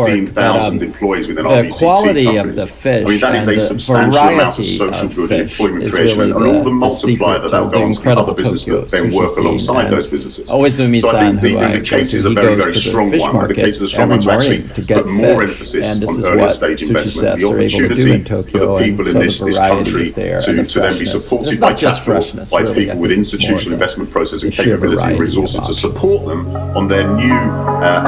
15,000 employees within our the VCT quality companies. of the fish, I mean, that is a and the substantial amount of variety social of good and fish employment is creation, really and all the the multiplier secret that will of go the on to the other incredible businesses Tokyo that then sushi work scene. alongside And those businesses. Oizumi-san, So I who I think the case is a he very, goes very to the strong fish one. The market case is a strong every one to actually morning to get put more fish, emphasis and this on is earlier what stage sushi investment, chefs the are able to do opportunity in for Tokyo, the and people in so the this variety country is there, to and the then be freshness. supported It's by not just capital, freshness, by really. people I with think it's more institutional the investment process and sheer capability and variety of resources to options. support them on their new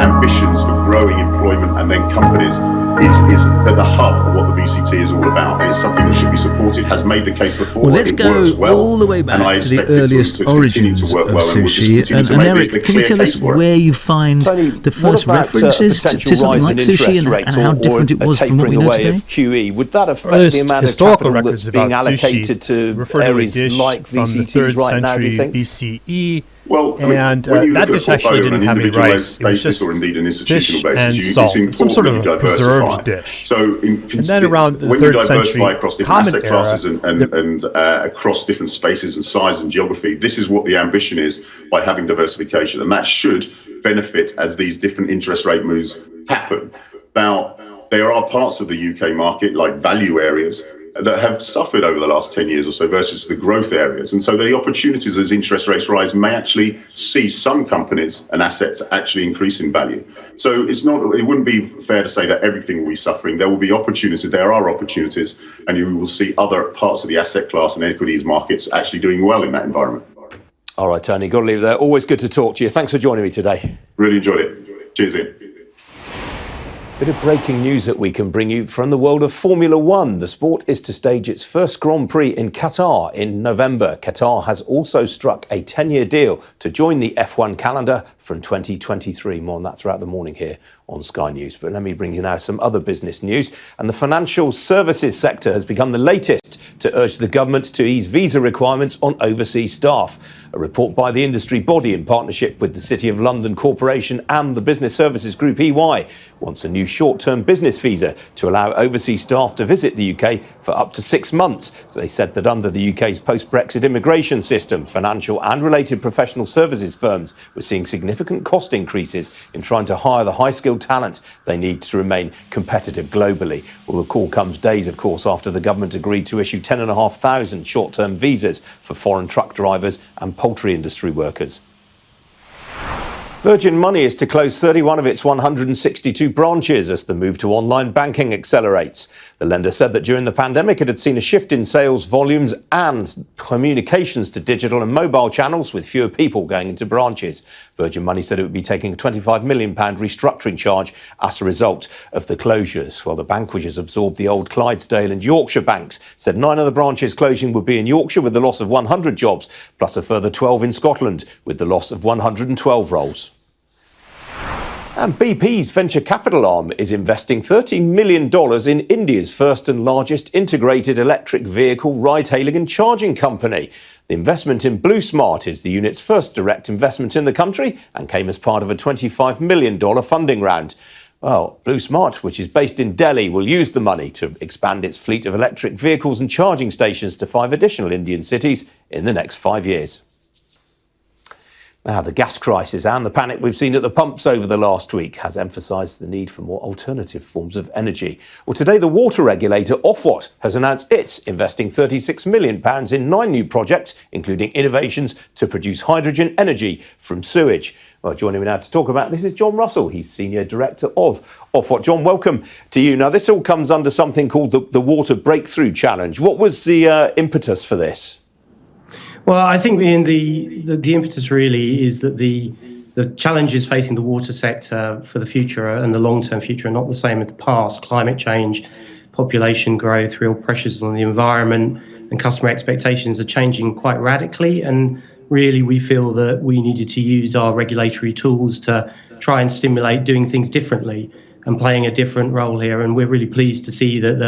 ambitions for growing employment and then companies is at the hub of what the VCT is all about. It's something that should be supported, has made the case before. Well, let's it go works well, all the way and back I to the expect it earliest to continue to origins work of well, and we'll just sushi. continue to And make Eric, the can you clear tell us case for it. where you find Tony, the what first about references to potential something rise like in sushi, interest and rates how or different it a was from what we tapering know away today? of QE? Would that affect Earliest the amount of historical capital records that's being about allocated sushi to refer to a areas dish like from the VCTs 3rd right now, do you century think? BCE. Well, I mean, And when you that look at dish a actually portfolio on didn't an have any individual rice. It was basis just or indeed an institutional fish basis, and it's salt, some sort important of that you a diversify. preserved dish. So And then around the when you 3rd diversify century across different Common asset Era, classes and across different spaces and size and geography, this is what the ambition is by having diversification, and that should benefit as these different interest rate moves happen. Now, there are parts of the UK market, like value areas, that have suffered over the last 10 years or so versus the growth areas. And so the opportunities as interest rates rise may actually see some companies and assets actually increase in value. So it wouldn't be fair to say that everything will be suffering. There will be opportunities, there are opportunities, and you will see other parts of the asset class and equities markets actually doing well in that environment. All right, Tony, got to leave it there. Always good to talk to you. Thanks for joining me today. Really enjoyed it. Cheers, Ian. Bit of breaking news that we can bring you from the world of Formula One. The sport is to stage its first Grand Prix in Qatar in November. Qatar has also struck a 10-year deal to join the F1 calendar from 2023. More on that throughout the morning here on Sky News. But let me bring you now some other business news. And the financial services sector has become the latest to urge the government to ease visa requirements on overseas staff. A report by the industry body in partnership with the City of London Corporation and the business services group EY wants a new short-term business visa to allow overseas staff to visit the UK for up to 6 months. So they said that under the UK's post-Brexit immigration system, financial and related professional services firms were seeing significant cost increases in trying to hire the high-skilled talent they need to remain competitive globally. Well, the call comes days, of course, after the government agreed to issue 10,500 short-term visas for foreign truck drivers and poultry industry workers. Virgin Money is to close 31 of its 162 branches as the move to online banking accelerates. The lender said that during the pandemic it had seen a shift in sales volumes and communications to digital and mobile channels, with fewer people going into branches. Virgin Money said it would be taking a £25 million restructuring charge as a result of the closures. While the bank, which has absorbed the old Clydesdale and Yorkshire banks, said 9 of the branches closing would be in Yorkshire with the loss of 100 jobs, plus a further 12 in Scotland with the loss of 112 roles. And BP's venture capital arm is investing $13 million in India's first and largest integrated electric vehicle ride-hailing and charging company. The investment in BlueSmart is the unit's first direct investment in the country and came as part of a $25 million funding round. Well, BlueSmart, which is based in Delhi, will use the money to expand its fleet of electric vehicles and charging stations to 5 additional Indian cities in the next 5 years. Now, the gas crisis and the panic we've seen at the pumps over the last week has emphasised the need for more alternative forms of energy. Well, today the water regulator, Ofwat, has announced it's investing £36 million in 9 new projects, including innovations to produce hydrogen energy from sewage. Well, joining me now to talk about this is John Russell. He's Senior Director of Ofwat. John, welcome to you. Now, this all comes under something called the Water Breakthrough Challenge. What was the impetus for this? Well, I think the impetus really is that the challenges facing the water sector for the future and the long-term future are not the same as the past. Climate change, population growth, real pressures on the environment, and customer expectations are changing quite radically. And really, we feel that we needed to use our regulatory tools to try and stimulate doing things differently and playing a different role here. And we're really pleased to see that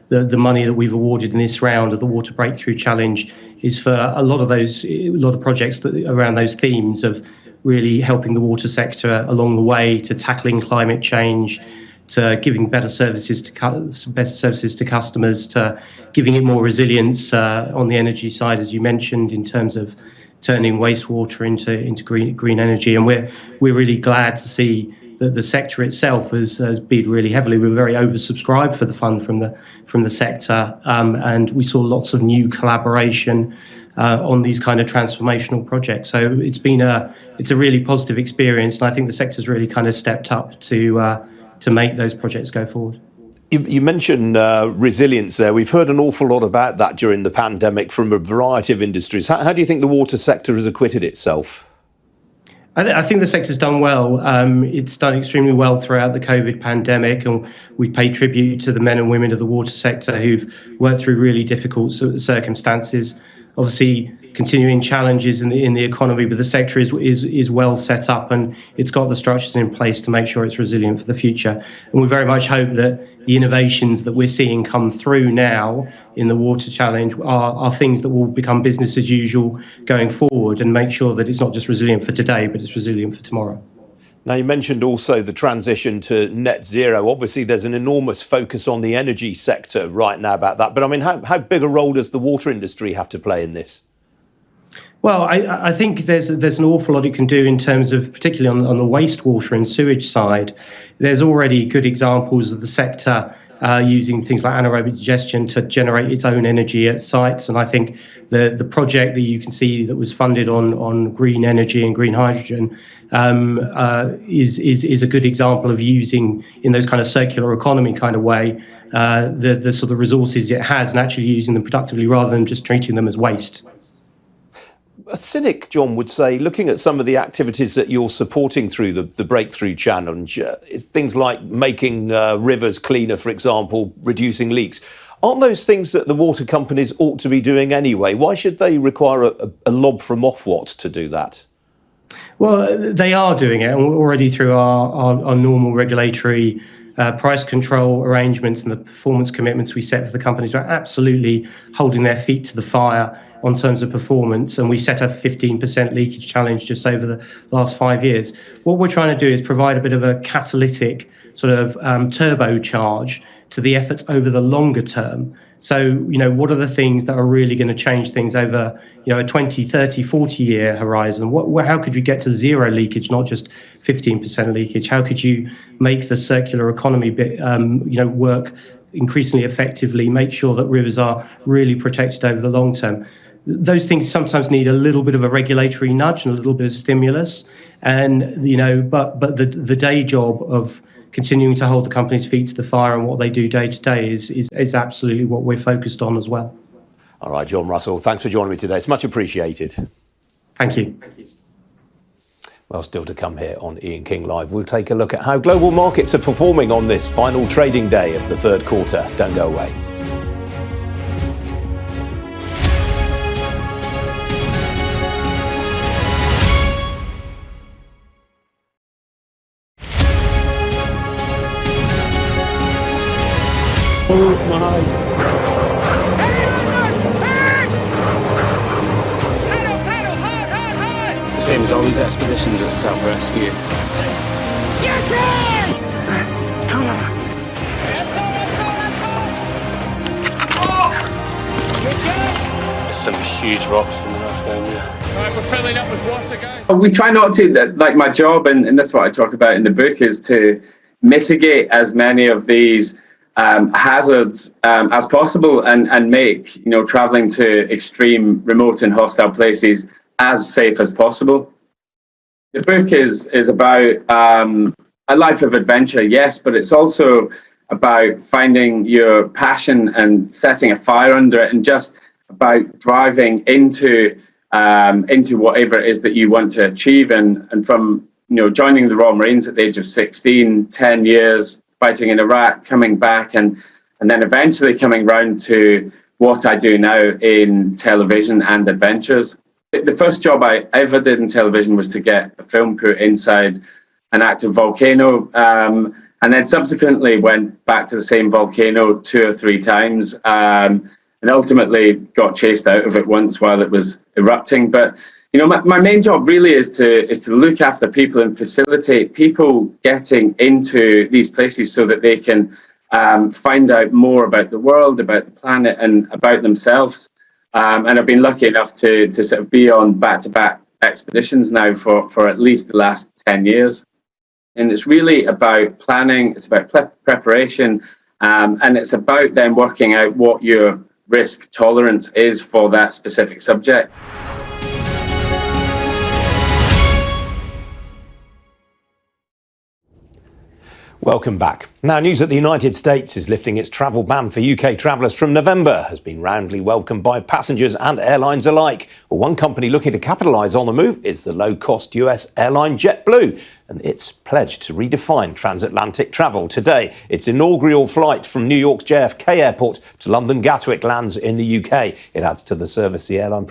the money that we've awarded in this round of the Water Breakthrough Challenge is for a lot of projects around those themes of really helping the water sector along the way to tackling climate change, to giving better services to customers, to giving it more resilience on the energy side, as you mentioned, in terms of turning wastewater into green energy. And we're really glad to see the sector itself has bid really heavily. We were very oversubscribed for the fund from the sector, and we saw lots of new collaboration on these kind of transformational projects. So it's a really positive experience, and I think the sector's really kind of stepped up to make those projects go forward. You mentioned resilience there. We've heard an awful lot about that during the pandemic from a variety of industries. How do you think the water sector has acquitted itself? I think the sector's done well. It's done extremely well throughout the COVID pandemic, and we pay tribute to the men and women of the water sector who've worked through really difficult circumstances. Obviously, continuing challenges in the economy, but the sector is well set up, and it's got the structures in place to make sure it's resilient for the future. And we very much hope that the innovations that we're seeing come through now in the water challenge are things that will become business as usual going forward, and make sure that it's not just resilient for today, but it's resilient for tomorrow. Now, you mentioned also the transition to net zero. Obviously, there's an enormous focus on the energy sector right now about that. But I mean, how big a role does the water industry have to play in this? Well, I think there's an awful lot it can do in terms of, particularly on the wastewater and sewage side. There's already good examples of the sector using things like anaerobic digestion to generate its own energy at sites. And I think the project that you can see that was funded on green energy and green hydrogen is a good example of using, in those kind of circular economy kind of way, the sort of resources it has and actually using them productively rather than just treating them as waste. A cynic, John, would say, looking at some of the activities that you're supporting through the Breakthrough Challenge, things like making rivers cleaner, for example, reducing leaks. Aren't those things that the water companies ought to be doing anyway? Why should they require a lob from Ofwat to do that? Well, they are doing it, and already through our normal regulatory price control arrangements and the performance commitments we set for the companies. We're absolutely holding their feet to the fire on terms of performance, and we set a 15% leakage challenge just over the last 5 years. What we're trying to do is provide a bit of a catalytic sort of turbocharge to the efforts over the longer term. So, what are the things that are really going to change things over, a 20, 30, 40-year horizon? How could you get to zero leakage, not just 15% leakage? How could you make the circular economy work increasingly effectively, make sure that rivers are really protected over the long term? Those things sometimes need a little bit of a regulatory nudge and a little bit of stimulus. And, but the day job of continuing to hold the company's feet to the fire and what they do day to day is absolutely what we're focused on as well. All right, John Russell, thanks for joining me today. It's much appreciated. Thank you. Well, still to come here on Ian King Live, we'll take a look at how global markets are performing on this final trading day of the third quarter. Don't go away. Oh my. The same as all these expeditions at self-rescue. Get in! Come on. There's some huge rocks in the rough down there. Right, we're filling up with water, guys. We try not to, like my job, and that's what I talk about in the book, is to mitigate as many of these hazards as possible and make traveling to extreme, remote and hostile places as safe as possible. The book is about a life of adventure, yes, but it's also about finding your passion and setting a fire under it, and just about driving into whatever it is that you want to achieve. And from joining the Royal Marines at the age of 16, 10 years, fighting in Iraq, coming back, and then eventually coming round to what I do now in television and adventures. The first job I ever did in television was to get a film crew inside an active volcano, and then subsequently went back to the same volcano 2 or 3 times, and ultimately got chased out of it once while it was erupting. But my main job really is to look after people and facilitate people getting into these places so that they can find out more about the world, about the planet, and about themselves. And I've been lucky enough to sort of be on back-to-back expeditions now for at least the last 10 years. And it's really about planning, it's about preparation, and it's about then working out what your risk tolerance is for that specific subject. Welcome back. Now, news that the United States is lifting its travel ban for UK travellers from November has been roundly welcomed by passengers and airlines alike. Well, one company looking to capitalise on the move is the low-cost US airline JetBlue, and it's pledged to redefine transatlantic travel. Today, its inaugural flight from New York's JFK Airport to London Gatwick lands in the UK. It adds to the service the airline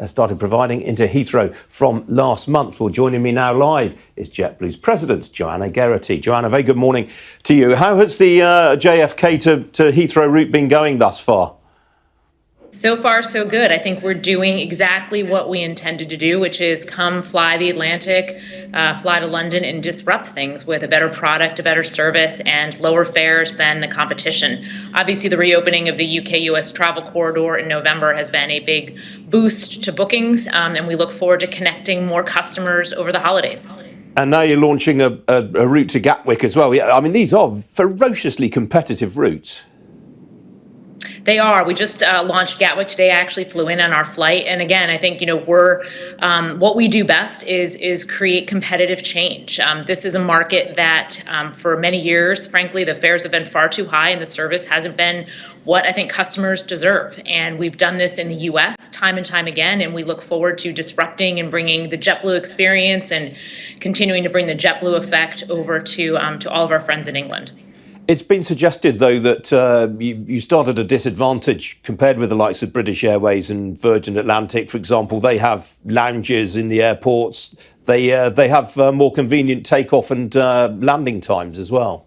started providing into Heathrow from last month. Well, joining me now live is JetBlue's president, Joanna Geraghty. Joanna, very good morning to you. How has the JFK to Heathrow route been going thus far? So far, so good. I think we're doing exactly what we intended to do, which is come fly the Atlantic, fly to London and disrupt things with a better product, a better service, and lower fares than the competition. Obviously, the reopening of the UK-US travel corridor in November has been a big boost to bookings, and we look forward to connecting more customers over the holidays. And now you're launching a route to Gatwick as well. I mean, these are ferociously competitive routes. They are. We just launched Gatwick today. I actually flew in on our flight. And again, I think, we're what we do best is create competitive change. This is a market that for many years, frankly, the fares have been far too high and the service hasn't been what I think customers deserve. And we've done this in the US time and time again. And we look forward to disrupting and bringing the JetBlue experience and continuing to bring the JetBlue effect over to all of our friends in England. It's been suggested, though, that you start at a disadvantage compared with the likes of British Airways and Virgin Atlantic, for example. They have lounges in the airports. They have more convenient takeoff and landing times as well.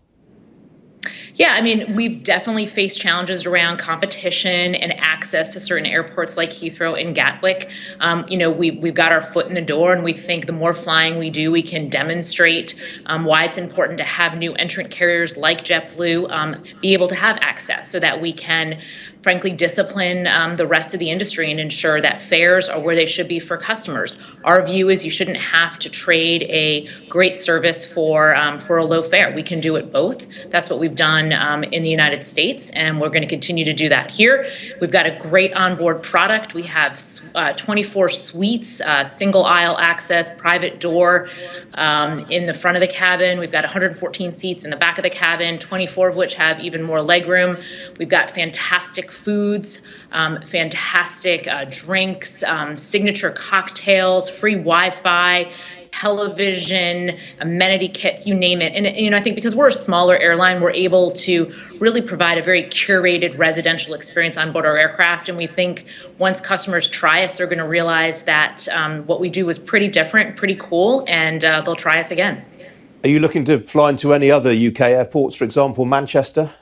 Yeah, I mean, we've definitely faced challenges around competition and access to certain airports like Heathrow and Gatwick. We've got our foot in the door, and we think the more flying we do, we can demonstrate why it's important to have new entrant carriers like JetBlue be able to have access so that we can, frankly, discipline the rest of the industry and ensure that fares are where they should be for customers. Our view is you shouldn't have to trade a great service for a low fare. We can do it both. That's what we've done in the United States, and we're going to continue to do that here. We've got a great onboard product. We have 24 suites, single aisle access, private door in the front of the cabin. We've got 114 seats in the back of the cabin, 24 of which have even more legroom. We've got fantastic foods, fantastic drinks, signature cocktails, free Wi-Fi, television, amenity kits, you name it. And I think because we're a smaller airline, we're able to really provide a very curated residential experience on board our aircraft. And we think once customers try us, they're going to realize that what we do is pretty different, pretty cool, and they'll try us again. Are you looking to fly into any other UK airports, for example, Manchester?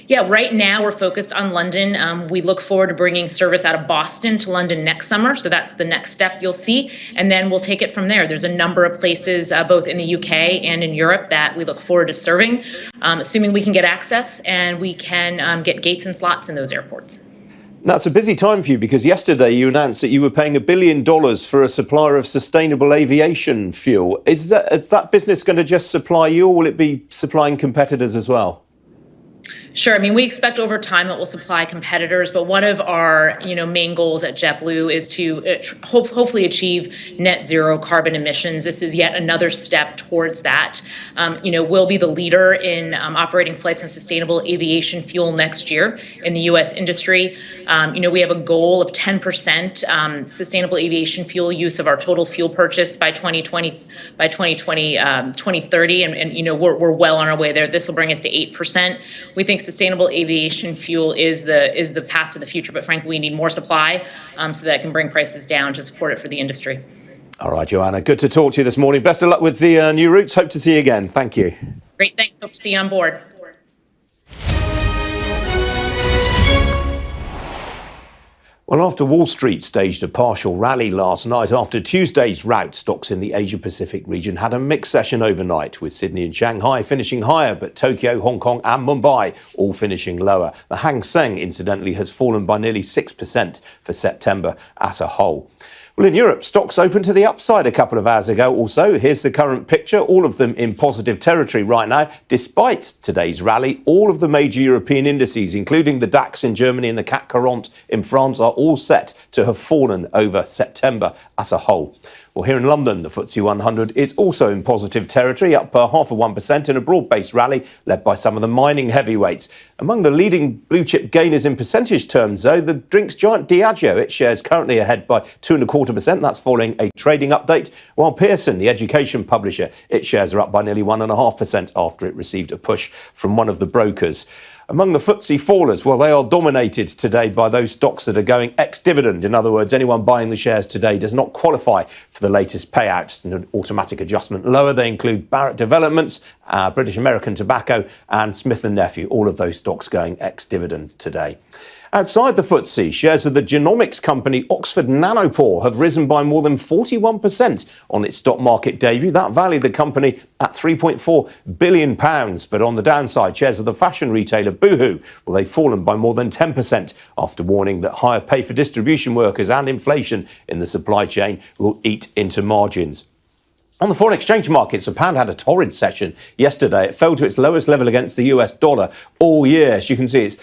Yeah, right now we're focused on London. We look forward to bringing service out of Boston to London next summer. So that's the next step you'll see. And then we'll take it from there. There's a number of places, both in the UK and in Europe, that we look forward to serving, assuming we can get access and we can get gates and slots in those airports. Now, it's a busy time for you because yesterday you announced that you were paying $1 billion for a supplier of sustainable aviation fuel. Is that business going to just supply you, or will it be supplying competitors as well? Sure. I mean, we expect over time it will supply competitors, but one of our, main goals at JetBlue is to hopefully achieve net zero carbon emissions. This is yet another step towards that. We'll be the leader in operating flights on sustainable aviation fuel next year in the U.S. industry. We have a goal of 10% sustainable aviation fuel use of our total fuel purchase by 2030, and we're well on our way there. This will bring us to 8%. We think sustainable aviation fuel is the path to the future, but frankly, we need more supply so that it can bring prices down to support it for the industry. All right, Joanna, good to talk to you this morning. Best of luck with the new routes. Hope to see you again. Thank you. Great, thanks. Hope to see you on board. Well, after Wall Street staged a partial rally last night after Tuesday's rout, stocks in the Asia-Pacific region had a mixed session overnight, with Sydney and Shanghai finishing higher, but Tokyo, Hong Kong and Mumbai all finishing lower. The Hang Seng, incidentally, has fallen by nearly 6% for September as a whole. Well, in Europe, stocks opened to the upside a couple of hours ago. Also, here's the current picture, all of them in positive territory right now. Despite today's rally, all of the major European indices, including the DAX in Germany and the CAC 40 in France, are all set to have fallen over September as a whole. Well, here in London, the FTSE 100 is also in positive territory, up 0.5% in a broad-based rally led by some of the mining heavyweights. Among the leading blue-chip gainers in percentage terms, though, the drinks giant Diageo, its shares currently ahead by 2.25%. That's following a trading update, while Pearson, the education publisher, its shares are up by nearly 1.5% after it received a push from one of the brokers. Among the FTSE fallers, well, they are dominated today by those stocks that are going ex-dividend. In other words, anyone buying the shares today does not qualify for the latest payout. It's an automatic adjustment lower. They include Barrett Developments, British American Tobacco and Smith & Nephew. All of those stocks going ex-dividend today. Outside the FTSE, shares of the genomics company Oxford Nanopore have risen by more than 41% on its stock market debut. That valued the company at £3.4 billion. But on the downside, shares of the fashion retailer Boohoo, well, they've fallen by more than 10% after warning that higher pay for distribution workers and inflation in the supply chain will eat into margins. On the foreign exchange markets, the pound had a torrid session yesterday. It fell to its lowest level against the US dollar all year. As you can see, it's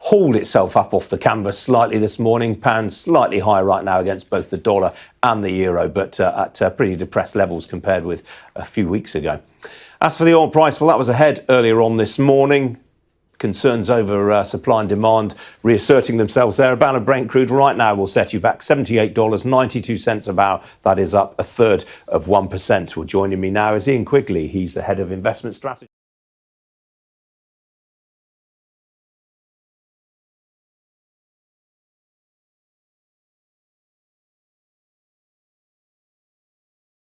hauled itself up off the canvas slightly this morning. Pound slightly higher right now against both the dollar and the euro, but at pretty depressed levels compared with a few weeks ago. As for the oil price, well, that was ahead earlier on this morning. Concerns over supply and demand reasserting themselves there. A barrel of Brent crude right now will set you back $78.92 a barrel. That is up 1/3%. Well, joining me now is Ian Quigley. He's the head of investment strategy.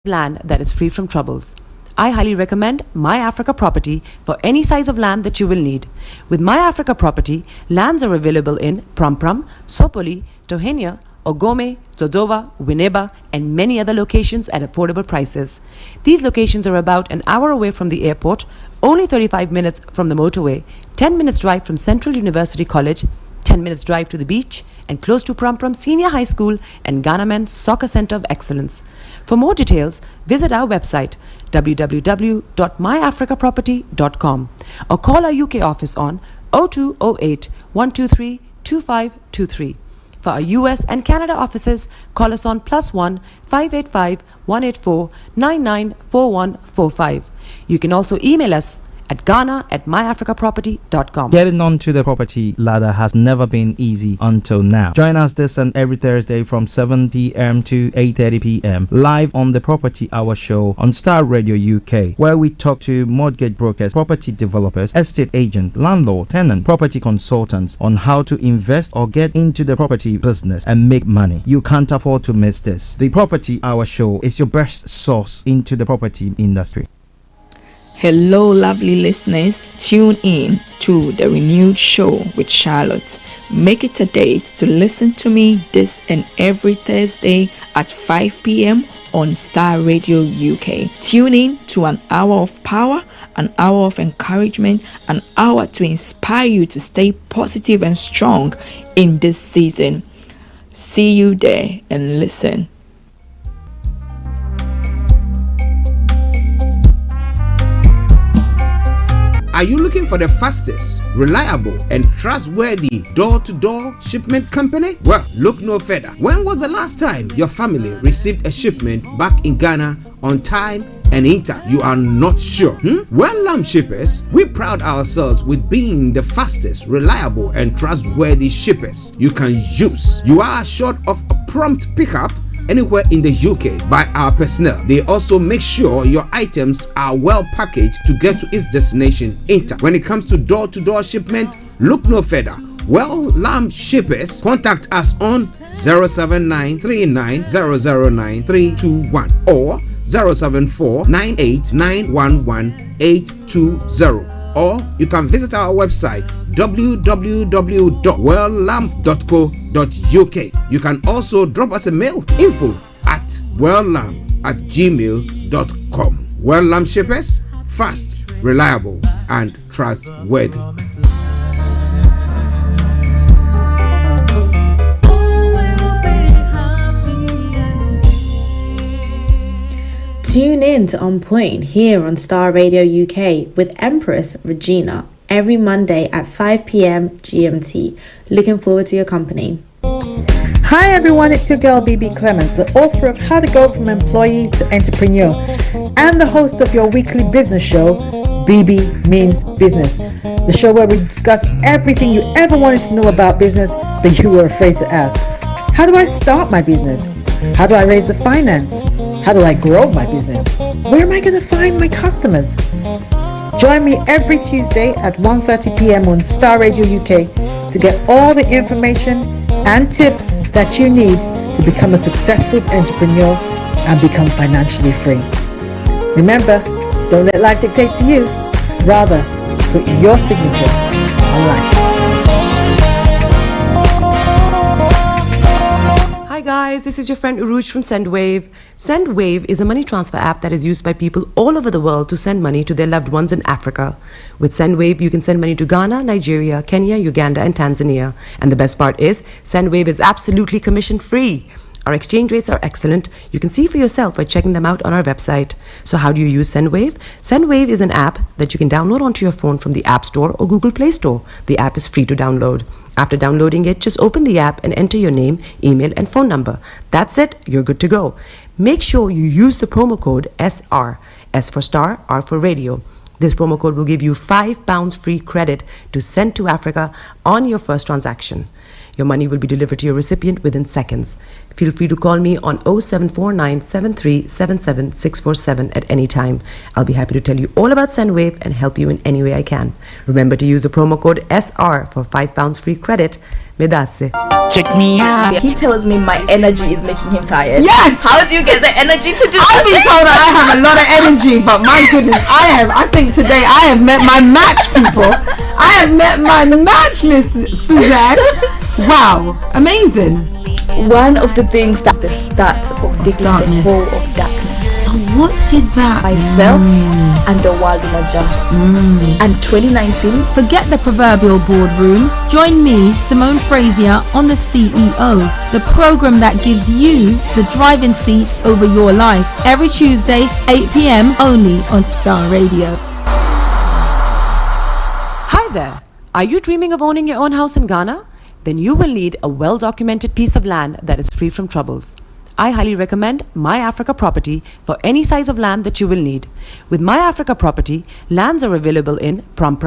Land that is free from troubles. I highly recommend My Africa Property for any size of land that you will need. With My Africa Property, lands are available in Prampram, Sopoli, Tohenia, Ogome, Dodova, Winneba, and many other locations at affordable prices. These locations are about an hour away from the airport, only 35 minutes from the motorway, 10 minutes drive from Central University College, 10 minutes drive to the beach, and close to Prampram Senior High School and Ghanaman Soccer Center of Excellence. For more details, visit our website www.myafricaproperty.com or call our UK office on 0208 123 2523. For our US and Canada offices, call us on +1 585 184 994145. You can also email us at ghana@myafricaproperty.com. Getting onto the property ladder has never been easy until now. Join us this and every Thursday from 7 p.m. to 8:30 p.m. live on the Property Hour show on Starr Radio UK, where we talk to mortgage brokers, property developers, estate agents, landlord, tenant, property consultants on how to invest or get into the property business and make money. You can't afford to miss this. The Property Hour show is your best source into the property industry. Hello, lovely listeners. Tune in to the renewed show with Charlotte. Make it a date to listen to me this and every Thursday at 5 p.m. on Starr Radio UK. Tune in to an hour of power, an hour of encouragement, an hour to inspire you to stay positive and strong in this season. See you there and listen. Are you looking for the fastest, reliable, and trustworthy door-to-door shipment company? Well, look no further. When was the last time your family received a shipment back in Ghana on time and in time? You are not sure? Well, Lamb Shippers, we pride ourselves with being the fastest, reliable, and trustworthy shippers you can use. You are assured of a prompt pickup anywhere in the UK by our personnel. They also make sure your items are well packaged to get to its destination in time. When it comes to door-to-door shipment, look no further. Well, Lamb Shippers, contact us on 07939009321 or 07498911820. Or you can visit our website www.welllamp.co.uk. You can also drop us a mail, info@welllamp@gmail.com. Well Lamp Shippers, fast, reliable, and trustworthy. Tune in to On Point here on Starr Radio UK with Empress Regina every Monday at 5 p.m. GMT. Looking forward to your company. Hi everyone, it's your girl BB Clemens, the author of How to Go From Employee to Entrepreneur and the host of your weekly business show, BB Means Business, the show where we discuss everything you ever wanted to know about business but you were afraid to ask. How do I start my business? How do I raise the finance? How do I grow my business? Where am I going to find my customers? Join me every Tuesday at 1:30 p.m. on Starr Radio UK to get all the information and tips that you need to become a successful entrepreneur and become financially free. Remember, don't let life dictate to you. Rather, put your signature on life. Hi guys, this is your friend Uruj from SendWave. SendWave is a money transfer app that is used by people all over the world to send money to their loved ones in Africa. With SendWave, you can send money to Ghana, Nigeria, Kenya, Uganda, and Tanzania. And the best part is, SendWave is absolutely commission-free. Our exchange rates are excellent. You can see for yourself by checking them out on our website. So how do you use SendWave? SendWave is an app that you can download onto your phone from the App Store or Google Play Store. The app is free to download. After downloading it, just open the app and enter your name, email, and phone number. That's it. You're good to go. Make sure you use the promo code SR. S for Star, R for Radio. This promo code will give you £5 free credit to send to Africa on your first transaction. Your money will be delivered to your recipient within seconds. Feel free to call me on 0749 7377 647 at any time. I'll be happy to tell you all about SendWave and help you in any way I can. Remember to use the promo code SR for £5 free credit. Medasse. Check me out. He tells me my energy is making him tired. Yes! How do you get the energy to do that? I've been told that I have a lot of energy, but my goodness, I think today I have met my match, people. I have met my match, Miss Suzanne. Wow, amazing. One of the things that's the start of digging the hole of darkness. So what did that? Myself and the world will adjust. And 2019. Forget the proverbial boardroom. Join me, Simone Frazier, on The CEO, the program that gives you the driving seat over your life. Every Tuesday, 8 p.m. only on Starr Radio. Hi there. Are you dreaming of owning your own house in Ghana? Then you will need a well-documented piece of land that is free from troubles. I highly recommend My Africa Property for any size of land that you will need. With My Africa Property, lands are available in Pram,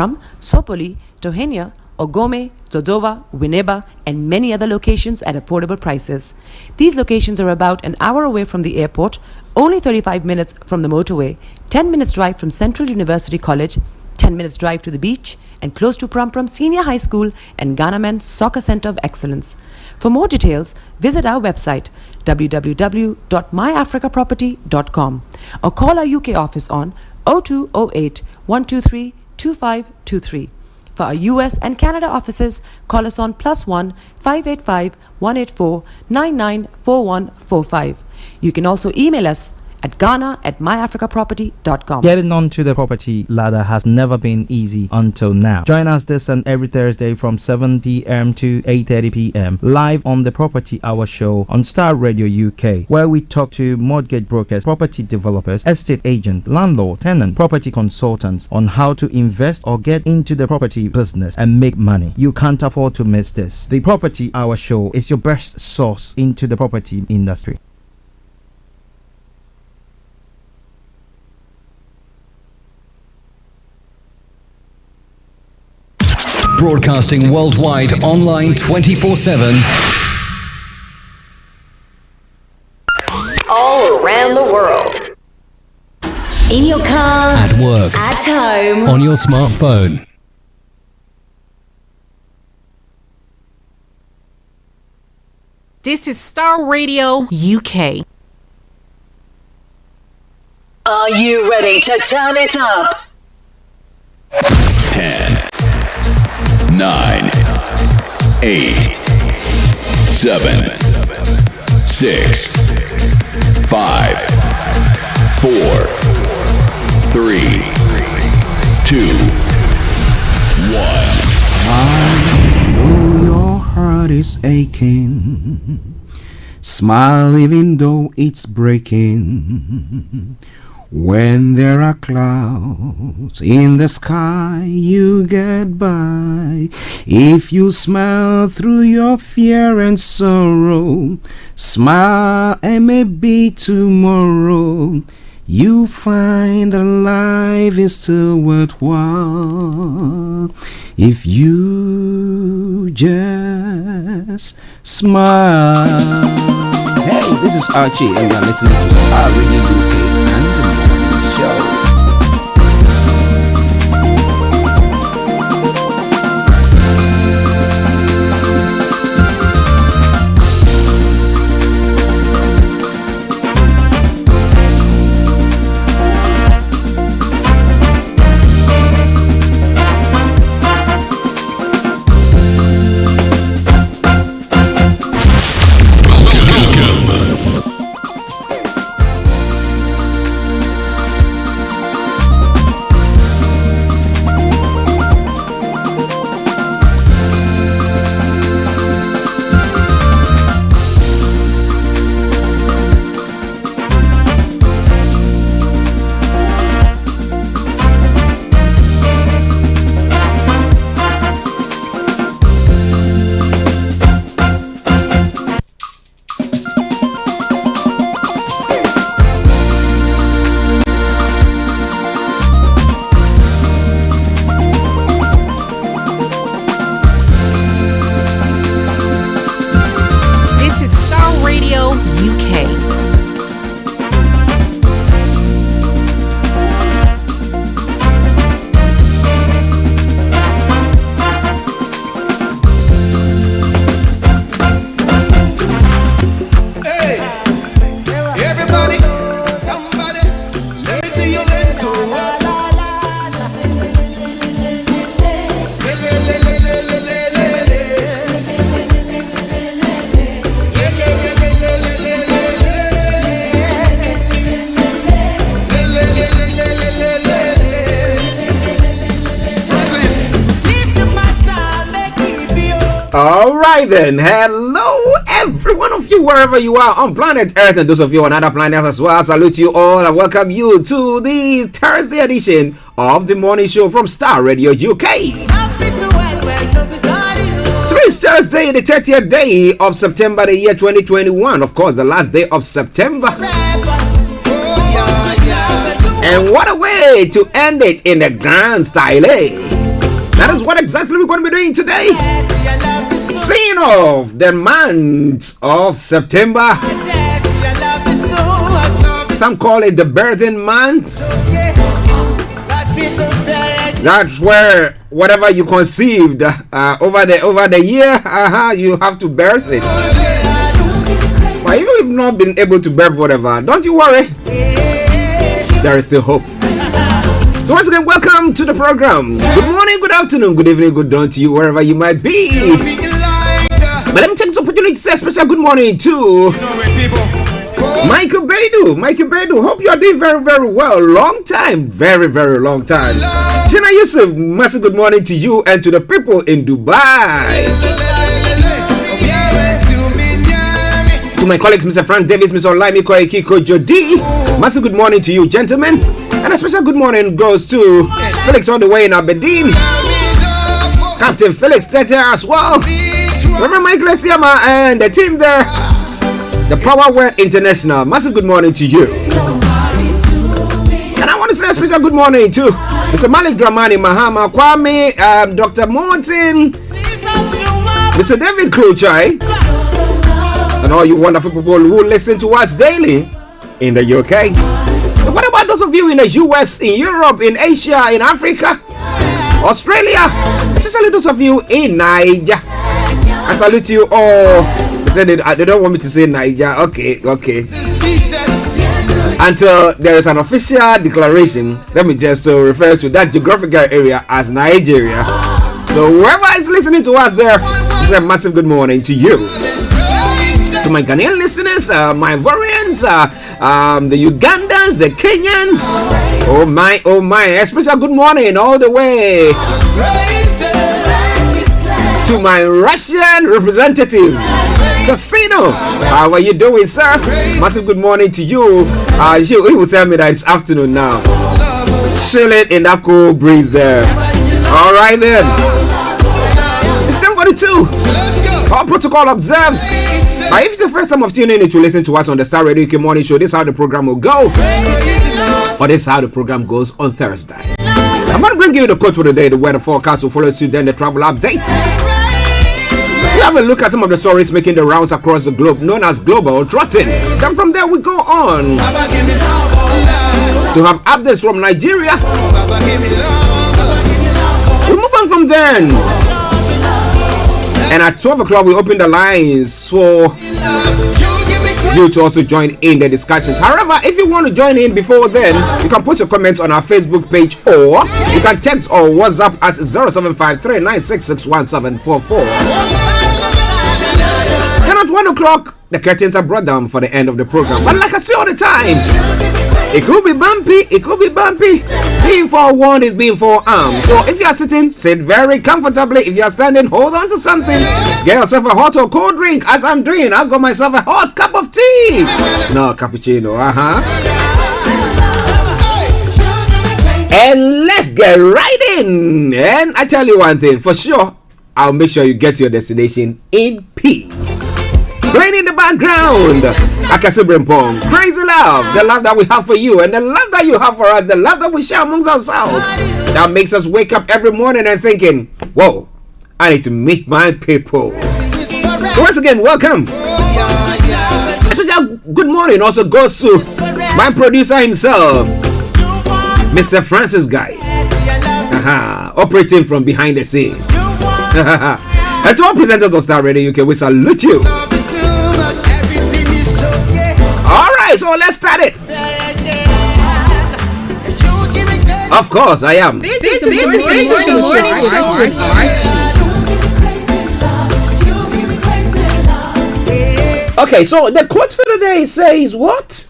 Sopoli, Tohenia, Ogome, Dodova, Winneba, and many other locations at affordable prices. These locations are about an hour away from the airport, only 35 minutes from the motorway, 10 minutes drive from Central University College, 10 minutes drive to the beach, and close to Pram Senior High School and Ghana Men's Soccer Center of Excellence. For more details, visit our website www.myafricaproperty.com or call our UK office on 0208 123 2523. For our US and Canada offices, call us on +1 585 184 994145. You can also email us at ghana@myafricaproperty.com. Getting onto the property ladder has never been easy until now. Join us this and every Thursday from 7 p.m. to 8:30 p.m. live on the Property Hour show on Starr Radio UK, where we talk to mortgage brokers, property developers, estate agents, landlord, tenant, property consultants on how to invest or get into the property business and make money. You can't afford to miss this. The Property Hour show is your best source into the property industry. Broadcasting worldwide, online 24/7. All around the world. In your car. At work. At home. On your smartphone. This is Starr Radio UK. Are you ready to turn it up? 10, 9, 8, 7, 6, 5, 4, 3, 2, 1. I know your heart is aching. Smile even though it's breaking. When there are clouds in the sky, you get by. If you smile through your fear and sorrow, smile and maybe tomorrow you find that life is still worthwhile if you just smile. Hey, this is Archie and you're listening to Starr Radio UK and the Morning Show. Alright then, hello every one of you wherever you are on planet Earth and those of you on other planets as well. I salute you all and welcome you to the Thursday edition of the morning show from Starr Radio UK. Today is Thursday, the 30th day of September, the year 2021. Of course, the last day of September. And what a way to end it in the grand style, eh? That is what exactly we're going to be doing today. Seeing off the month of September. Some call it the birthing month. That's where whatever you conceived over the year, you have to birth it. But even if you've not been able to birth whatever, don't you worry. There is still hope. So once again, welcome to the program. Good morning, good afternoon, good evening, good dawn to you wherever you might be. But let me take this opportunity to say a special good morning to Michael Bedu. Michael Bedu, hope you are doing very, very well. Long time, very, very long time. Tina Yusuf, massive good morning to you and to the people in Dubai. To my colleagues, Mr. Frank Davis, Mr. Olayomi, Kojo D, massive good morning to you, gentlemen. And a special good morning goes to Felix all the way in Aberdeen. Captain Felix Tete as well. Reverend Michael Esiama and the team there. The Power Word International. Massive good morning to you. And I want to say a special good morning to Mr. Malik Dramani, Mahama Kwame, Dr. Morton, Mr. David Kluchai, and all you wonderful people who listen to us daily in the UK. But what about those of you in the US, in Europe, in Asia, in Africa, Australia, especially those of you in Niger? I salute you all. They said they don't want me to say Niger. Okay. Until there is an official declaration, let me just refer to that geographical area as Nigeria. So whoever is listening to us there, it's a massive good morning to you. To my Ghanaian listeners, my Ivorians, the Ugandans, the Kenyans, oh my, a special good morning all the way to my Russian representative. Tassino, how are you doing, sir? Massive good morning to you. He will tell me that it's afternoon now. Chilling in that cool breeze there. All right then. It's 10:42. All protocol observed. If it's the first time of tuning in to listen to us on the Star Radio UK Morning Show, this is how the program will go. Or this is how the program goes on Thursday. I'm going to bring you the quote for the day, the weather forecast will follow suit, then the travel updates. We have a look at some of the stories making the rounds across the globe, known as global trotting. Then from there we go on to have updates from Nigeria. We move on from then. And at 12 o'clock we open the lines for you to also join in the discussions. However, if you want to join in before then, you can put your comments on our Facebook page, or you can text or WhatsApp at 0753-966-1744. And at 1 o'clock, the curtains are brought down for the end of the program. But like I say all the time, it could be bumpy, it could be bumpy. Being forewarned is being forearmed. So if you are sitting, sit very comfortably. If you are standing, hold on to something. Get yourself a hot or cold drink, as I'm doing. I've got myself a hot cup of tea. No, cappuccino, And let's get right in. And I tell you one thing, for sure, I'll make sure you get to your destination in peace. Playing in the background, Akasibrimpong, Crazy Love, the love that we have for you and the love that you have for us, the love that we share amongst ourselves, that makes us wake up every morning and thinking, whoa, I need to meet my people. So once again, welcome. A special good morning also goes to my producer himself, Mr. Francis Guy, operating from behind the scene. And to all presenters of Star Radio UK, we salute you. Alright, so let's start it. Of course, I am. Okay, so the quote for the day says what?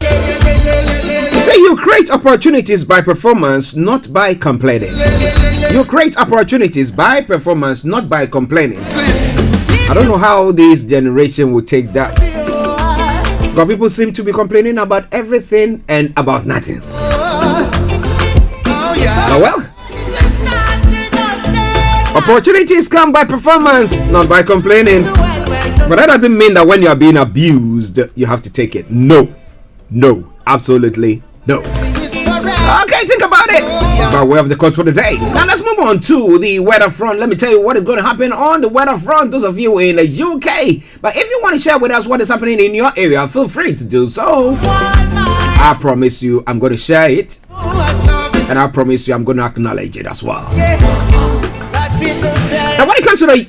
It says you create opportunities by performance, not by complaining. You create opportunities by performance, not by complaining. I don't know how this generation will take that. Because people seem to be complaining about everything and about nothing. Oh well. Opportunities come by performance, not by complaining. But that doesn't mean that when you are being abused, you have to take it. No. No. Absolutely no. Okay, think about it. It's by way of the quote for the day. Now let's move on to the weather front. Let me tell you what is going to happen on the weather front, those of you in the UK. But if you want to share with us what is happening in your area, feel free to do so. I promise you I'm going to share it. And I promise you I'm going to acknowledge it as well. Now when it comes to the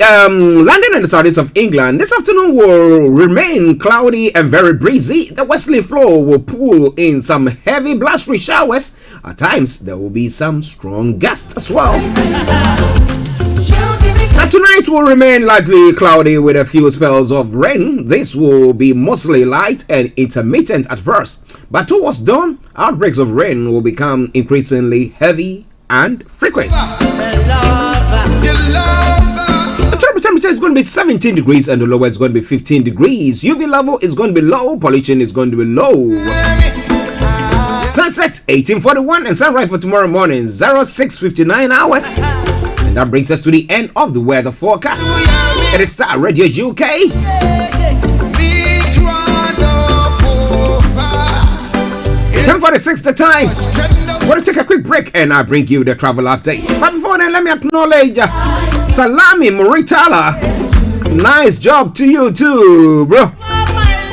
London and the southeast of England, this afternoon will remain cloudy and very breezy. The westerly flow will pull in some heavy blustery showers. At times there will be some strong gusts as well. Now tonight will remain largely cloudy with a few spells of rain. This will be mostly light and intermittent at first, but towards dawn outbreaks of rain will become increasingly heavy and frequent. The temperature is going to be 17 degrees and the lower is going to be 15 degrees. UV level is going to be low. Pollution is going to be low. Sunset 1841 and sunrise for tomorrow morning 06:59 hours. And that brings us to the end of the weather forecast. It is Star Radio UK. 10:46 the time. We're going to take a quick break and I'll bring you the travel updates. But before then, let me acknowledge Salami Muritala. Nice job to you too, bro.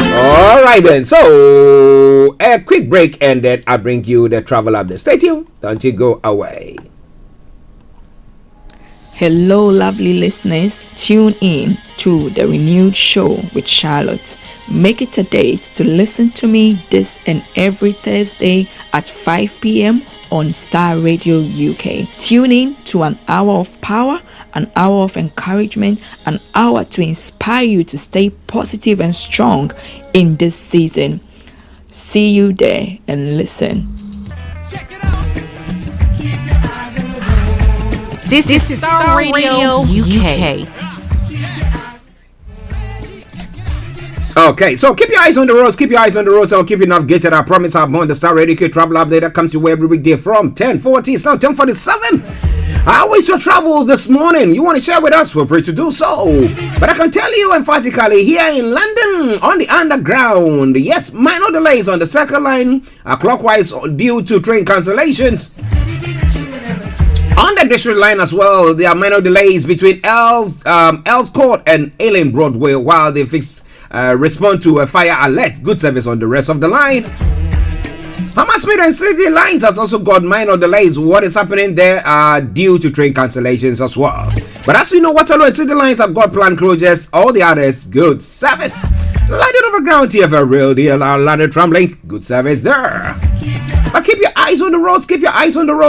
Alright then, so a quick break and then I'll bring you the travel update. Stay tuned, don't you go away. Hello, lovely listeners. Tune in to the renewed show with Charlotte. Make it a date to listen to me this and every Thursday at 5 p.m. on Star Radio UK. Tune in to an hour of power, an hour of encouragement, an hour to inspire you to stay positive and strong in this season. See you there and listen. This is Starr Radio UK. Okay, so keep your eyes on the roads, I'll keep you navigated. I promise I'm on the Star Radio UK travel update that comes to you every weekday from 10:40. It's now 10:47. How is your travels this morning? You want to share with us? Feel free to do so. But I can tell you emphatically, here in London, on the underground, yes, minor delays on the Circle Line, clockwise due to train cancellations. On the District Line as well, there are minor delays between Earls Court and Allen Broadway while they respond to a fire alert. Good service on the rest of the line. Hammersmith and City Lines has also got minor delays. What is happening there are due to train cancellations as well. But as you know, Waterloo and City Lines have got planned closures. All the others, good service. London Overground TFL Rail deal, London Tramlink, good service there. But keep your eyes on the roads,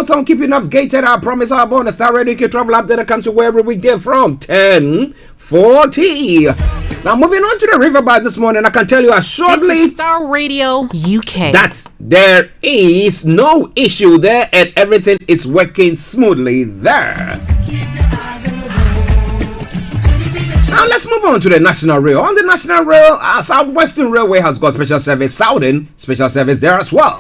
I'll keep you navigated. I promise I'll on the Star Radio UK travel update that comes to you every weekday from 10:40. Now moving on to the riverbank this morning, I can tell you shortly. This is Star Radio UK. That there is no issue there and everything is working smoothly there. Now let's move on to the National Rail. On the National Rail, Southwestern Railway has got special service. Southern special service there as well.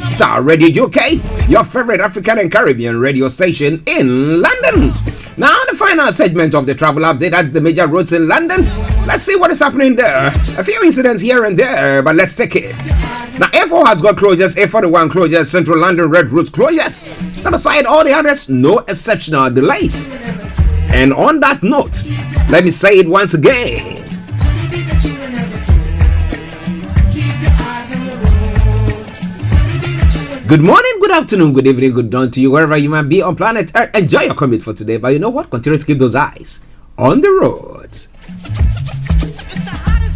Star Radio UK, your favorite African and Caribbean radio station in London. Now, the final segment of the travel update at the major roads in London. Let's see what is happening there. A few incidents here and there, but let's take it. Now, A4 has got closures, A41 closures, Central London Red Route closures. That aside, all the others, no exceptional delays. And on that note, let me say it once again. Good morning, good afternoon, good evening, good dawn to you, wherever you might be on planet Earth. Enjoy your commute for today, but you know what? Continue to keep those eyes on the roads.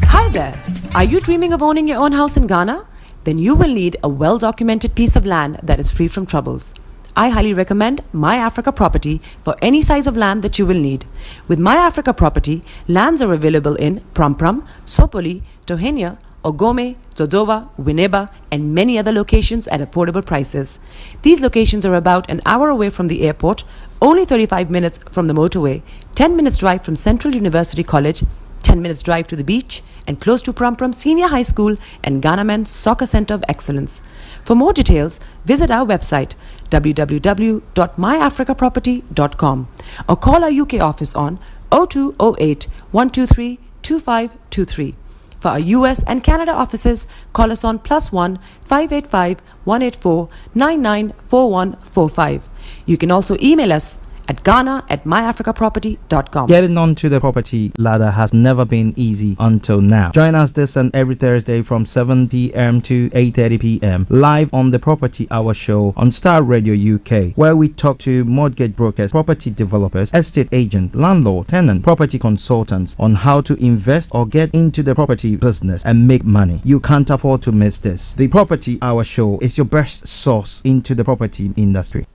Hi there. Are you dreaming of owning your own house in Ghana? Then you will need a well-documented piece of land that is free from troubles. I highly recommend My Africa Property for any size of land that you will need. With My Africa Property, lands are available in Pram, Sopoli, Tohenia, Ogome, Dodova, Winneba, and many other locations at affordable prices. These locations are about an hour away from the airport, only 35 minutes from the motorway, 10 minutes drive from Central University College, 10 minutes drive to the beach, and close to Pram Senior High School and Ghana Men's Soccer Center of Excellence. For more details, visit our website www.myafricaproperty.com or call our UK office on 0208 123 2523. For our US and Canada offices, call us on +1 585 184 994145. You can also email us at ghana@myafricaproperty.com. Getting onto the property ladder has never been easy until now. Join us this and every Thursday from 7 p.m. to 8:30 p.m. live on the Property Hour Show on Star Radio UK, where we talk to mortgage brokers, property developers, estate agents, landlord, tenant, property consultants on how to invest or get into the property business and make money. You can't afford to miss this. The Property Hour Show is your best source into the property industry.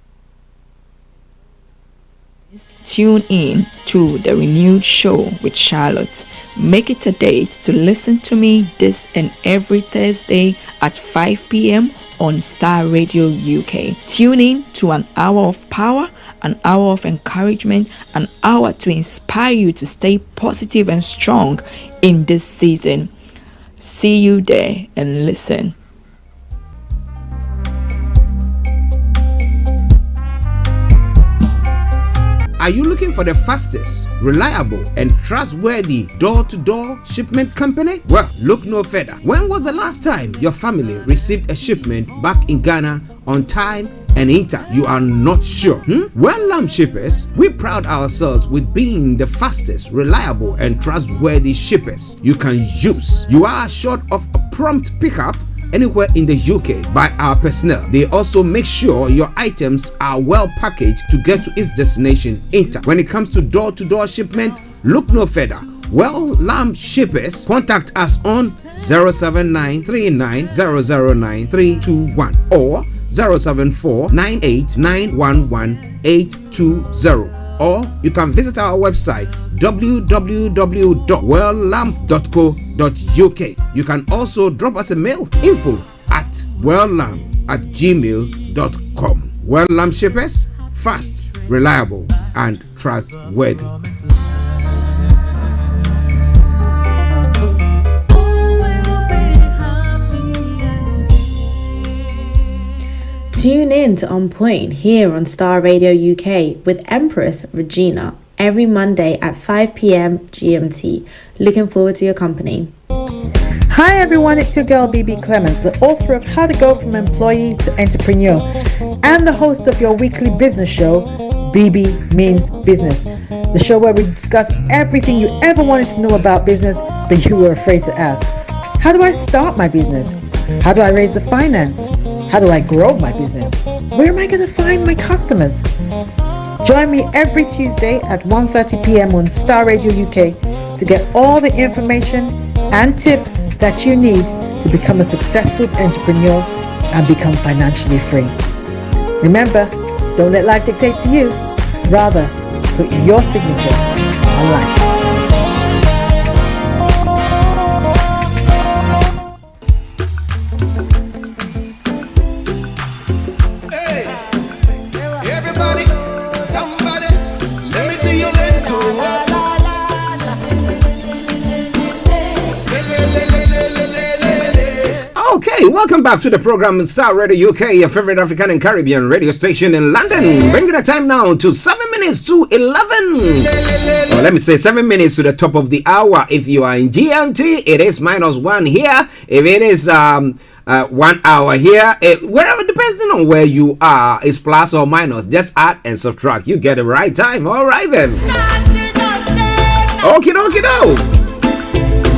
Tune in to the renewed show with Charlotte. Make it a date to listen to me this and every Thursday at 5 p.m. on Star Radio UK. Tune in to an hour of power, an hour of encouragement, an hour to inspire you to stay positive and strong in this season. See you there and listen. Are you looking for the fastest, reliable, and trustworthy door-to-door shipment company? Well, look no further. When was the last time your family received a shipment back in Ghana on time and in time? You are not sure? Well, Lamb Shippers, we pride ourselves with being the fastest, reliable, and trustworthy shippers you can use. You are assured of a prompt pickup anywhere in the UK by our personnel. They also make sure your items are well packaged to get to its destination in time. When it comes to door-to-door shipment, look no further. Well, Lamb Shippers, contact us on 07939009321 or 07498911820. Or you can visit our website www.welllamp.co.uk. You can also drop us a mail, info@welllamp@gmail.com. Well Lamp Shippers, fast, reliable, and trustworthy. Tune in to On Point here on Star Radio UK with Empress Regina every Monday at 5 p.m. GMT. Looking forward to your company. Hi everyone, it's your girl BB Clement, the author of How to Go From Employee to Entrepreneur and the host of your weekly business show, BB Means Business, the show where we discuss everything you ever wanted to know about business but you were afraid to ask. How do I start my business? How do I raise the finance? How do I grow my business? Where am I going to find my customers? Join me every Tuesday at 1:30 p.m. on Star Radio UK to get all the information and tips that you need to become a successful entrepreneur and become financially free. Remember, don't let life dictate to you. Rather, put your signature on life. Welcome back to the program in Starr Radio UK, your favorite African and Caribbean radio station in London. Bringing the time now to 7 minutes to 11. Well, let me say 7 minutes to the top of the hour. If you are in GMT, it is -1 here. If it is 1 hour here, wherever, depending on where you are, is plus or minus. Just add and subtract. You get the right time. All right then. Okie dokie do.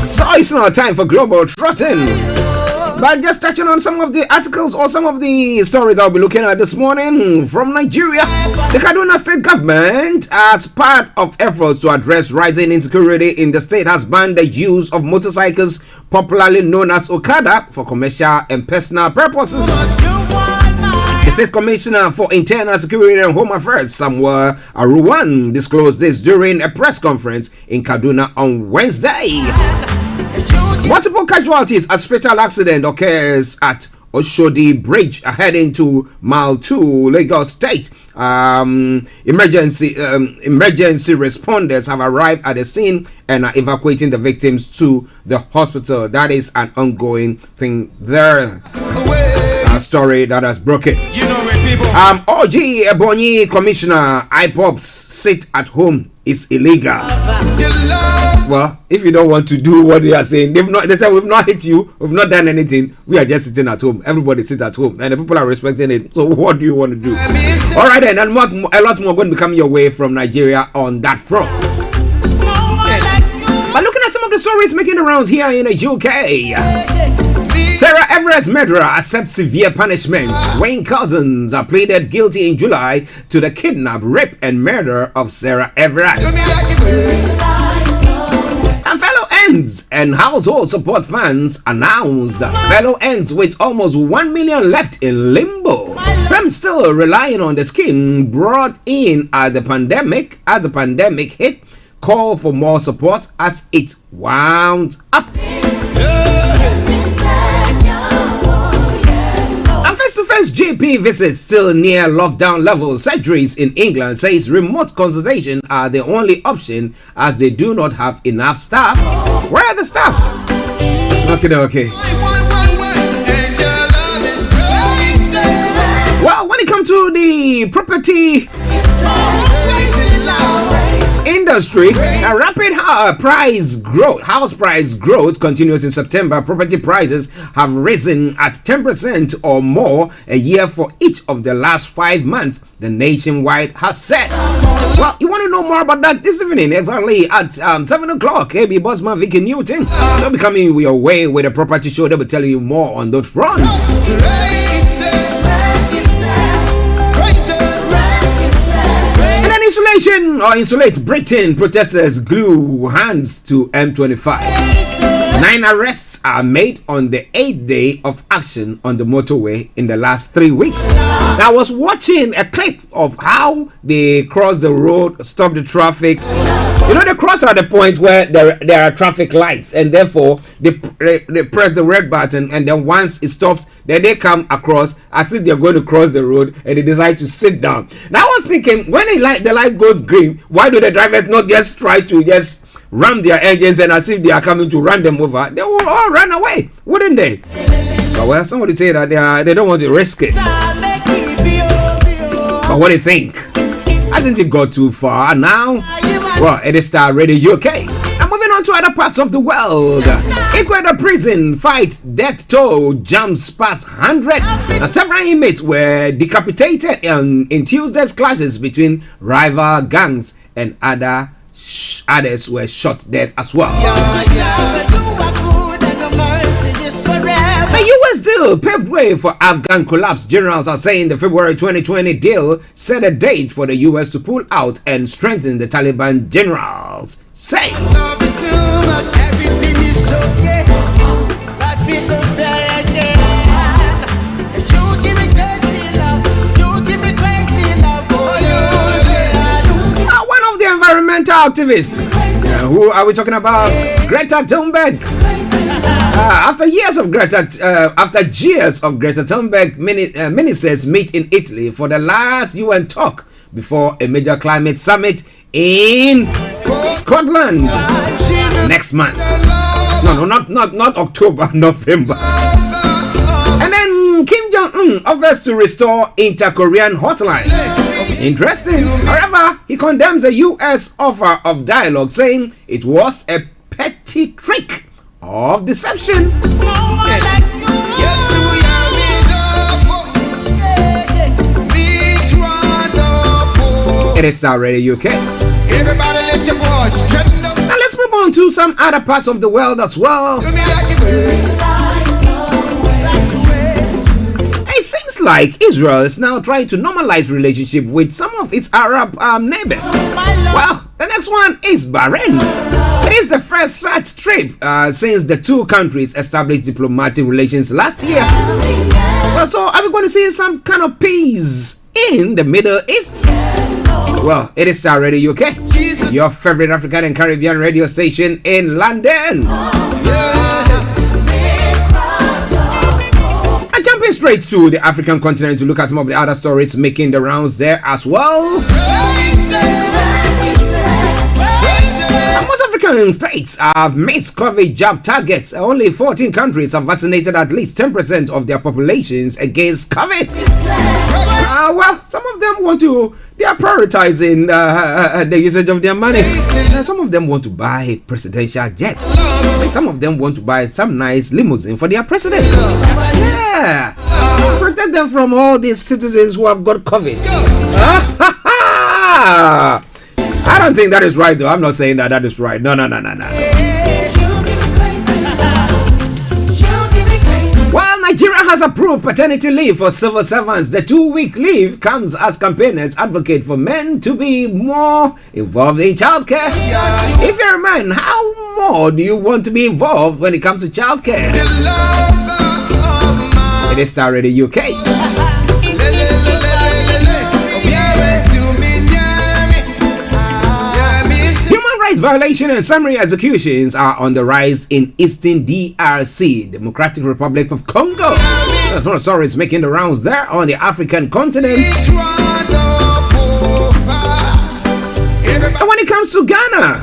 So it's now time for Global Trotting. But just touching on some of the articles or some of the stories I'll be looking at this morning from Nigeria. The Kaduna State government, as part of efforts to address rising insecurity in the state, has banned the use of motorcycles, popularly known as Okada, for commercial and personal purposes. The State Commissioner for Internal Security and Home Affairs, Samuel Aruwan, disclosed this during a press conference in Kaduna on Wednesday. Multiple casualties as fatal accident occurs at Oshodi Bridge heading to Mile 2, Lagos State. Emergency responders have arrived at the scene and are evacuating the victims to the hospital. That is an ongoing thing there. A story that has broken. OG Ebonyi Commissioner, IPOPs sit at home is illegal. Well, if you don't want to do what they are saying, they say we've not hit you, we've not done anything, we are just sitting at home. Everybody sit at home and the people are respecting it. So what do you want to do? All right then, and a lot more going to come your way from Nigeria on that front. But looking at some of the stories making the rounds here in the UK. Sarah Everett's murderer accepts severe punishment. Wayne Cousins pleaded guilty in July to the kidnap, rape, and murder of Sarah Everett. And fellow ends and household support funds announced fellow ends with almost 1 million left in limbo. From still relying on the scheme brought in as the pandemic hit, call for more support as it wound up. Face-to-face GP visits still near lockdown levels. Surgeries in England says remote consultation are the only option as they do not have enough staff. Where are the staff? Okay. Well, when it comes to the property industry, a rapid house price growth continues in September. Property prices have risen at 10% or more a year for each of the last 5 months, the Nationwide has said. Well, you want to know more about that this evening, exactly at 7 o'clock. KB Bossman, Vicky Newton, they'll be coming your way with a property show. They'll be telling you more on that front. Insulate Britain, protesters glue hands to M25. 9 arrests are made on the 8th day of action on the motorway in the last 3 weeks. I was watching a clip of how they cross the road, stop the traffic. You know, they cross at the point where there are traffic lights, and therefore they press the red button, and then once it stops, then they come across as if they're going to cross the road, and they decide to sit down. Now I was thinking, when the light goes green, why do the drivers not just try to just ram their engines, and as if they are coming to run them over? They will all run away, wouldn't they? But well, somebody say that they don't want to risk it. But what do you think? Hasn't it got too far now? Well, it is Starr Radio UK. And moving on to other parts of the world. Ecuador prison fight death toll jumps past 100. Several inmates were decapitated in Tuesday's clashes between rival gangs, and others were shot dead as well. The US deal paved way for Afghan collapse. Generals are saying the February 2020 deal set a date for the US to pull out and strengthen the Taliban, generals say. One of the environmental activists, who are we talking about? Greta Thunberg. After years of Greta Thunberg ministers meet in Italy for the last UN talk before a major climate summit in Scotland next month. No, not October, November. And then Kim Jong-un offers to restore inter-Korean hotline. Interesting. However, he condemns the US offer of dialogue, saying it was a petty trick of deception. It is Starr Radio UK. Everybody let your voice. Now let's move on to some other parts of the world as well. It seems like Israel is now trying to normalize relationship with some of its Arab neighbors. Well, the next one is Bahrain. It is the first such trip since the two countries established diplomatic relations last year. Well, so are we going to see some kind of peace in the Middle East? Well, it is Starr Radio UK, your favorite African and Caribbean radio station in London. And jumping straight to the African continent to look at some of the other stories making the rounds there as well. Most African states have missed COVID jab targets. Only 14 countries have vaccinated at least 10% of their populations against COVID. Well, some of them they are prioritizing the usage of their money. Some of them want to buy presidential jets. Some of them want to buy some nice limousine for their president. Yeah. Protect them from all these citizens who have got COVID. I don't think that is right, though. I'm not saying that is right. No. While Nigeria has approved paternity leave for civil servants, the 2-week leave comes as campaigners advocate for men to be more involved in childcare. If you're a man, how more do you want to be involved when it comes to childcare? It is Starr Radio UK. Violation and summary executions are on the rise in Eastern DRC, Democratic Republic of Congo. That's one of the stories making the rounds there on the African continent. And when it comes to Ghana,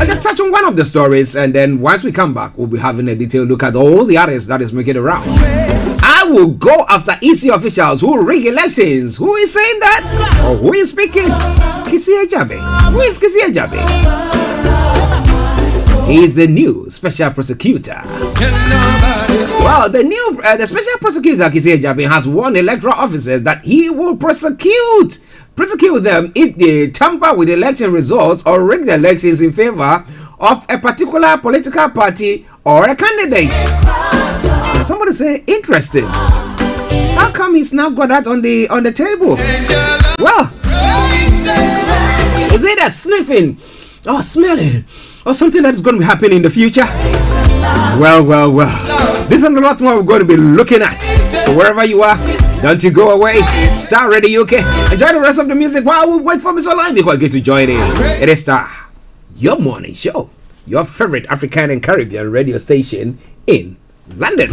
I just touch on one of the stories, and then once we come back, we'll be having a detailed look at all the others that is making the round. I will go after EC officials who rig elections. Who is saying that? Or who is speaking? Kisi Ejabe. Who is Kisi Ejabe? He is the new special prosecutor. Well, the special prosecutor Kisi Ejabe has warned electoral officers that he will prosecute them if they tamper with election results or rig the elections in favor of a particular political party or a candidate. Somebody say, interesting. How come he's now got that on the table? Well, is it a sniffing or smelling or something that is going to be happening in the future? Well. This is a lot more we're going to be looking at. So wherever you are, don't you go away. Starr Radio UK. Enjoy the rest of the music while we wait for Mr. Olayomi before I get to join in. It is Starr, your morning show, your favorite African and Caribbean radio station in London.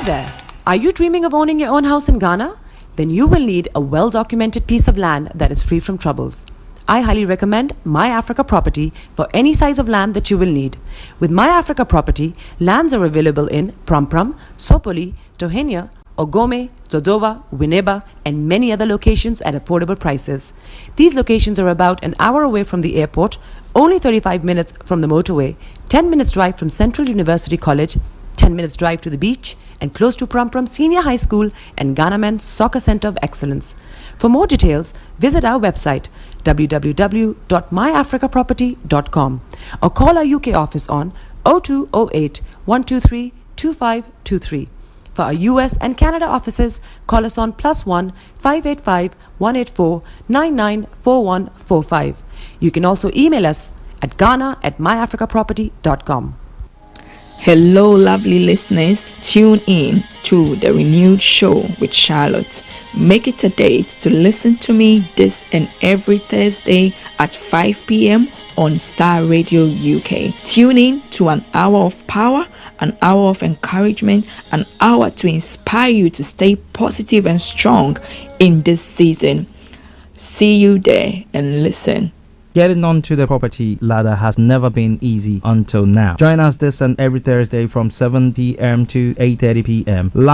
Hello there. Are you dreaming of owning your own house in Ghana? Then you will need a well-documented piece of land that is free from troubles. I highly recommend My Africa Property for any size of land that you will need. With My Africa Property, lands are available in Pram, Sopoli, Tohenia, Ogome, Dodova, Winneba, and many other locations at affordable prices. These locations are about an hour away from the airport, only 35 minutes from the motorway, 10 minutes drive from Central University College, 10 minutes drive to the beach, and close to Pram Senior High School and Ghana Men's Soccer Center of Excellence. For more details, visit our website www.myafricaproperty.com or call our UK office on 0208 123 2523. For our US and Canada offices, call us on +1 585 184 994145. You can also email us at ghana@myafricaproperty.com. Hello, lovely listeners. Tune in to the renewed show with Charlotte. Make it a date to listen to me this and every Thursday at 5 p.m. on Starr Radio UK. Tune in to an hour of power, an hour of encouragement, an hour to inspire you to stay positive and strong in this season. See you there and listen. Getting onto the property ladder has never been easy until now. Join us this and every Thursday from 7 p.m. to 8:30 p.m.